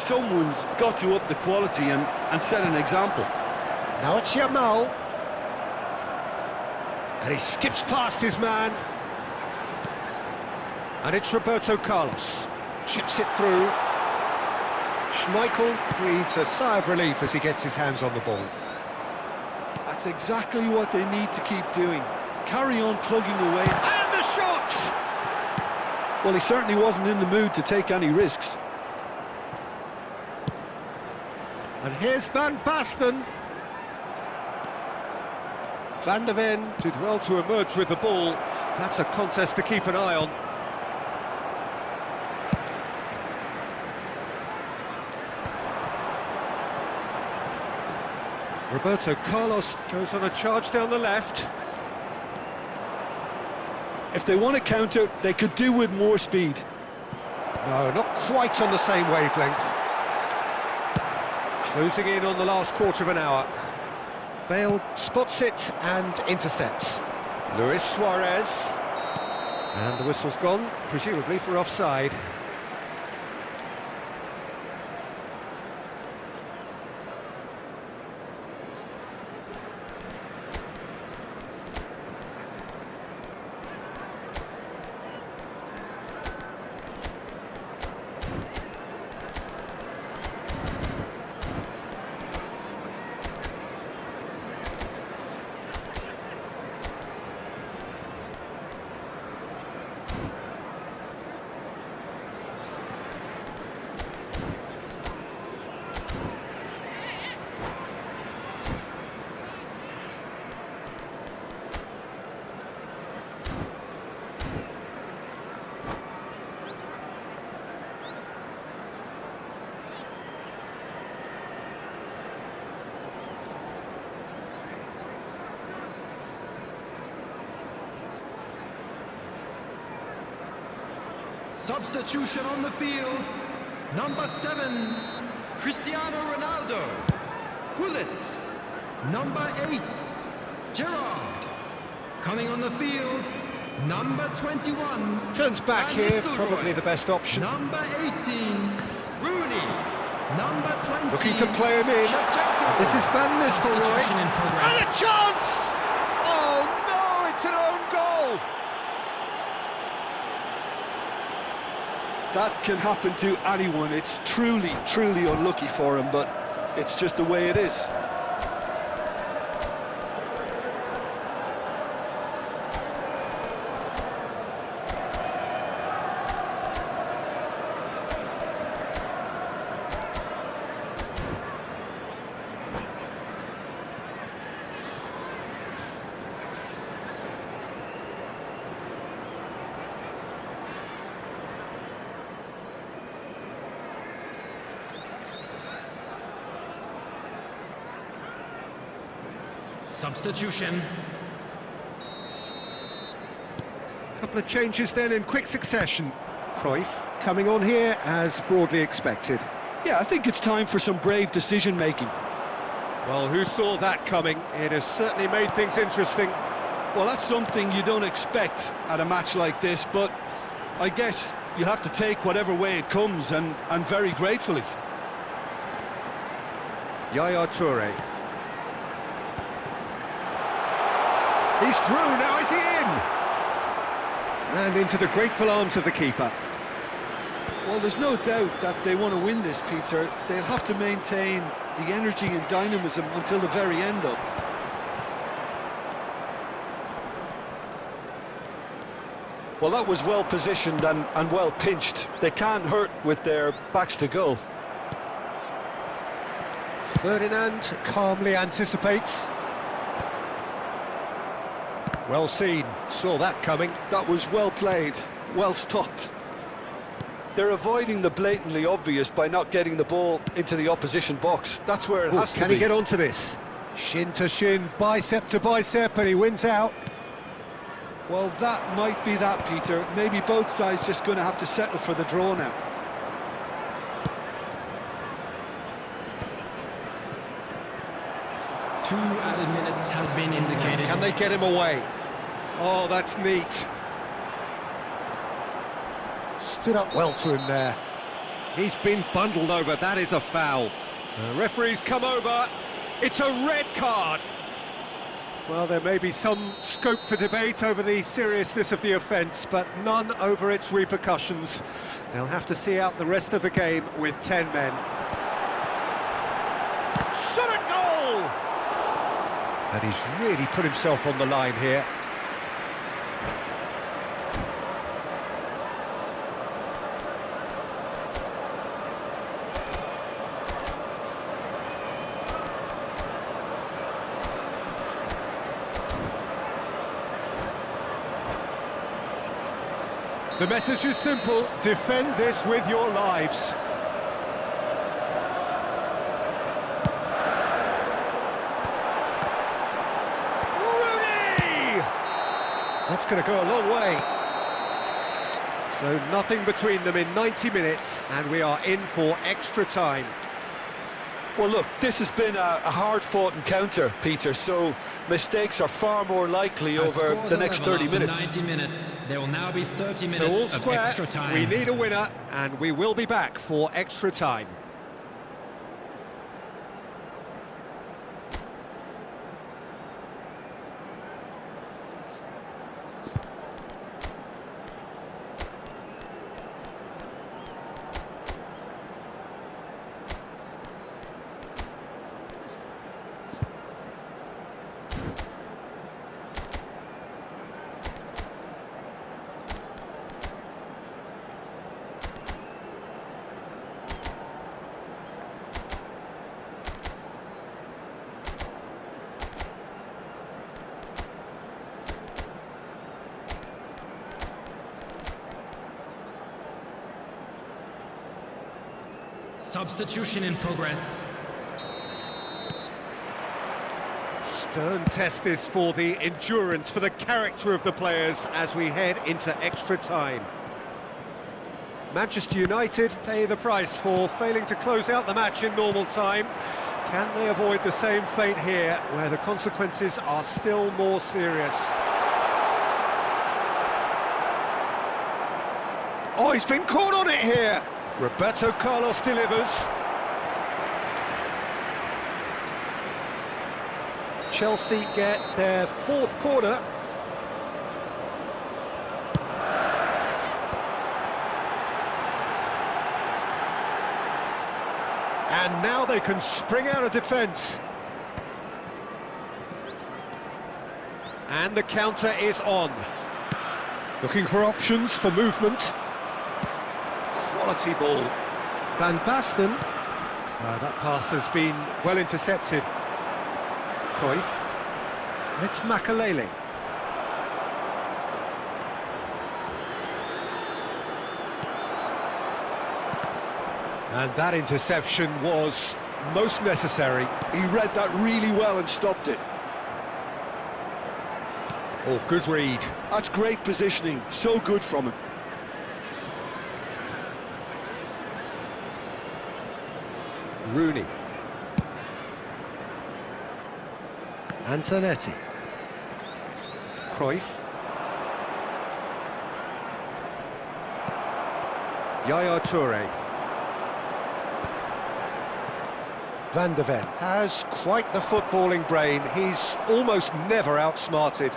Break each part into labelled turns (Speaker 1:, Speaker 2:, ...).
Speaker 1: someone's got to up the quality and set an example.
Speaker 2: Now it's Yamal. And he skips past his man. And it's Roberto Carlos. Chips it through. Schmeichel breathes a sigh of relief as he gets his hands on the ball.
Speaker 1: That's exactly what they need to keep doing. Carry on plugging away.
Speaker 2: And the shot!
Speaker 1: Well, he certainly wasn't in the mood to take any risks.
Speaker 2: And here's Van Basten. Van der Ven did well to emerge with the ball. That's a contest to keep an eye on. Roberto Carlos goes on a charge down the left.
Speaker 1: If they want to counter, they could do with more speed.
Speaker 2: No, not quite on the same wavelength. Closing in on the last quarter of an hour. Bale spots it and intercepts. Luis Suarez. And the whistle's gone, presumably for offside.
Speaker 3: Substitution on the field. Number 7, Cristiano Ronaldo. Hullet. Number 8, Gerrard. Coming on the field, number 21.
Speaker 2: Turns back here, probably the best option.
Speaker 3: Number 18, Rooney. Number 20.
Speaker 2: Looking to play him in. This is Van Nistelrooy. And a chance! Oh no, it's an own goal!
Speaker 1: That can happen to anyone. It's truly, truly unlucky for him, but it's just the way it is.
Speaker 3: Substitution.
Speaker 2: Couple of changes then in quick succession. Cruyff coming on here as broadly expected.
Speaker 1: Yeah, I think it's time for some brave decision-making.
Speaker 2: Well, who saw that coming? It has certainly made things interesting.
Speaker 1: Well, that's something you don't expect at a match like this, but I guess you have to take whatever way it comes, and very gratefully.
Speaker 2: Yaya Toure. He's through, now is he in? And into the grateful arms of the keeper.
Speaker 1: Well, there's no doubt that they want to win this, Peter. They'll have to maintain the energy and dynamism until the very end, though. Well, that was well positioned and well pinched. They can't hurt with their backs to goal.
Speaker 2: Ferdinand calmly anticipates. Well seen, saw that coming.
Speaker 1: That was well played, well stopped. They're avoiding the blatantly obvious by not getting the ball into the opposition box. That's where it has to be.
Speaker 2: Can he get onto this? Shin to shin, bicep to bicep, and he wins out.
Speaker 1: Well, that might be that, Peter. Maybe both sides just going to have to settle for the draw now.
Speaker 3: Two added minutes has been indicated.
Speaker 2: Can they get him away? Oh, that's neat. Stood up well to him there. He's been bundled over, that is a foul. The referee's come over, it's a red card. Well, there may be some scope for debate over the seriousness of the offence, but none over its repercussions. They'll have to see out the rest of the game with 10 men. Shot a goal! And he's really put himself on the line here. The message is simple, defend this with your lives. Rooney! That's going to go a long way. So nothing between them in 90 minutes, and we are in for extra time.
Speaker 1: Well, look, this has been a hard-fought encounter, Peter, so mistakes are far more likely over the next 30 minutes.
Speaker 3: 90 minutes. There will now be 30 minutes
Speaker 2: So all
Speaker 3: of
Speaker 2: square,
Speaker 3: extra time.
Speaker 2: we need a winner, and we will be back for extra time.
Speaker 3: Substitution in progress.
Speaker 2: Stern test this for the endurance, for the character of the players as we head into extra time. Manchester United pay the price for failing to close out the match in normal time. Can they avoid the same fate here, where the consequences are still more serious? Oh, he's been caught on it here! Roberto Carlos delivers. Chelsea get their fourth corner. And now they can spring out of defence. And the counter is on. Looking for options for movement. Quality ball. Van Basten. That pass has been well intercepted. Cruyff. It's Makalele. And that interception was most necessary.
Speaker 1: He read that really well and stopped it.
Speaker 2: Oh, good read.
Speaker 1: That's great positioning, so good from him.
Speaker 2: Rooney. Antonetti. Cruyff. Yaya Toure. Van de Ven has quite the footballing brain. He's almost never outsmarted.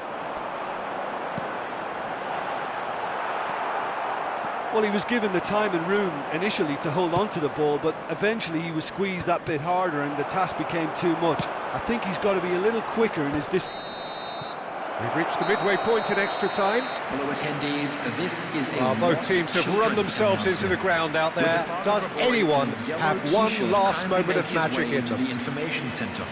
Speaker 1: Well, he was given the time and room initially to hold on to the ball, but eventually he was squeezed that bit harder and the task became too much. I think he's got to be a little quicker in his
Speaker 2: We've reached the midway point in extra time.
Speaker 4: Fellow attendees, this is a
Speaker 2: Both teams have run themselves into the ground out there. Does anyone have one last moment of magic in them?
Speaker 4: The information centre.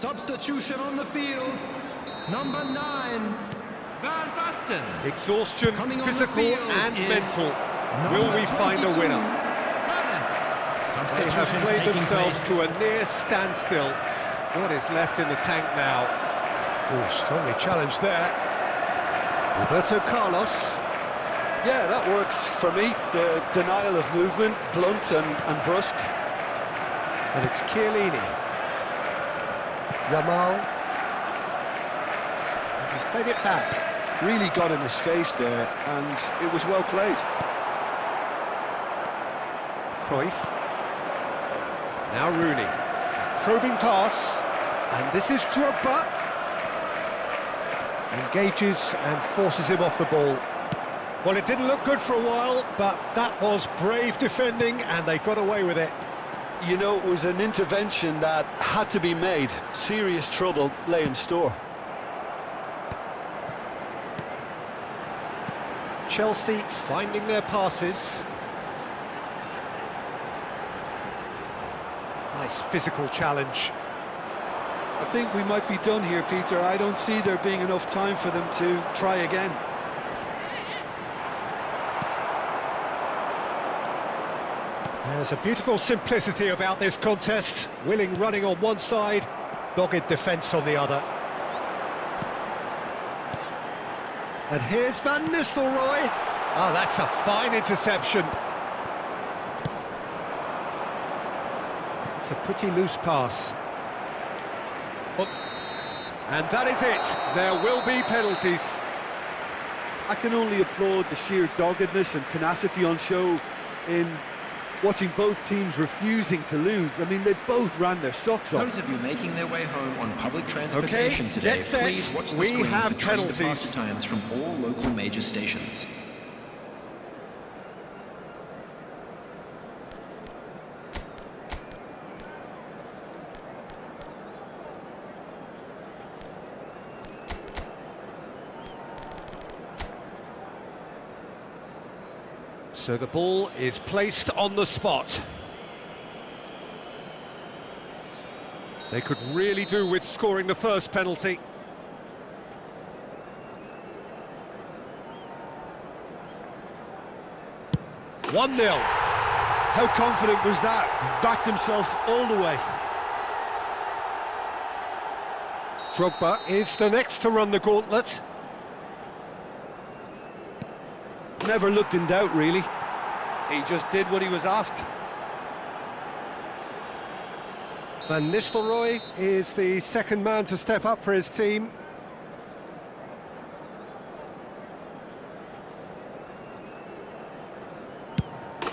Speaker 3: Substitution on the field. Number 9, Van Basten.
Speaker 2: Exhaustion,
Speaker 3: Coming on the
Speaker 2: physical
Speaker 3: field
Speaker 2: and
Speaker 3: is
Speaker 2: mental.
Speaker 3: number
Speaker 2: Will we find a
Speaker 3: 22,
Speaker 2: winner?
Speaker 3: Berners.
Speaker 2: They have
Speaker 3: Substitutions
Speaker 2: played
Speaker 3: taking
Speaker 2: themselves
Speaker 3: place.
Speaker 2: to a near standstill. What is left in the tank now? Oh, strongly challenged there. Roberto Carlos.
Speaker 1: Yeah, that works for me. The denial of movement, blunt and brusque.
Speaker 2: And it's Chiellini. Yamal. And he's played it back.
Speaker 1: Really got in his face there, and it was well played.
Speaker 2: Cruyff. Now Rooney. Probing pass. And this is Drogba. Engages and forces him off the ball. Well, it didn't look good for a while, but that was brave defending, and they got away with it.
Speaker 1: You know, it was an intervention that had to be made. Serious trouble lay in store.
Speaker 2: Chelsea finding their passes. Nice physical challenge.
Speaker 1: I think we might be done here, Peter. I don't see there being enough time for them to try again.
Speaker 2: There's a beautiful simplicity about this contest. Willing running on one side, dogged defence on the other. And here's Van Nistelrooy. Oh, that's a fine interception. It's a pretty loose pass. Oh. And that is it. There will be penalties.
Speaker 1: I can only applaud the sheer doggedness and tenacity on show in watching both teams refusing to lose. I mean, they both ran their socks off.
Speaker 4: Those of you making their way home on public transportation today,
Speaker 2: get set.
Speaker 4: please watch the
Speaker 2: We
Speaker 4: screen
Speaker 2: have
Speaker 4: for train
Speaker 2: penalties.
Speaker 4: departure times from all local major stations.
Speaker 2: So the ball is placed on the spot. They could really do with scoring the first penalty. One 0.
Speaker 1: How confident was that? Backed himself all the way.
Speaker 2: Drogba is the next to run the gauntlet.
Speaker 1: Never looked in doubt, really. He just did what he was asked.
Speaker 2: Van Nistelrooy is the second man to step up for his team.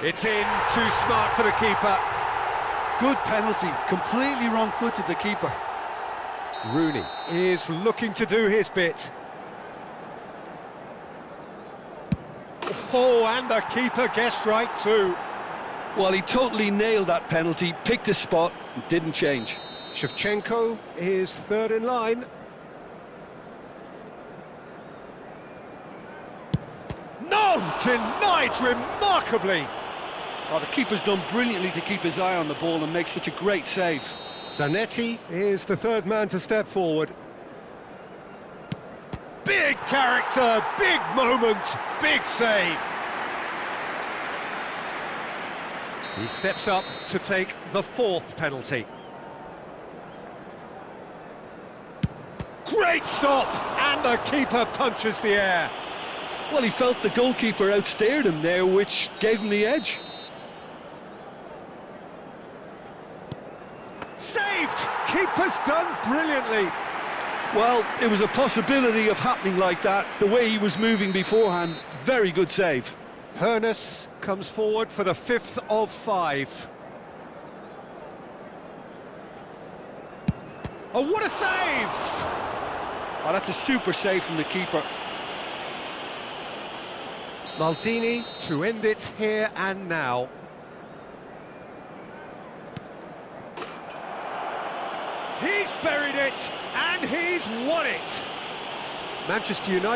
Speaker 2: It's in, too smart for the keeper.
Speaker 1: Good penalty, completely wrong-footed the keeper.
Speaker 2: Rooney is looking to do his bit. Oh, and the keeper guessed right too.
Speaker 1: Well, he totally nailed that penalty, picked his spot, and didn't change.
Speaker 2: Shevchenko is third in line. No! Denied remarkably!
Speaker 1: Oh, the keeper's done brilliantly to keep his eye on the ball and make such a great save.
Speaker 2: Zanetti is the third man to step forward. Big character, big moment, big save. He steps up to take the fourth penalty. Great stop, and the keeper punches the air.
Speaker 1: Well, he felt the goalkeeper outstared him there, which gave him the edge.
Speaker 2: Saved! Keeper's done brilliantly.
Speaker 1: Well, it was a possibility of happening like that, the way he was moving beforehand. Very good save.
Speaker 2: Hoeneß comes forward for the fifth of 5. Oh, what a save!
Speaker 1: Oh, that's a super save from the keeper.
Speaker 2: Maldini to end it here and now. He's buried it, and he's won it! Manchester United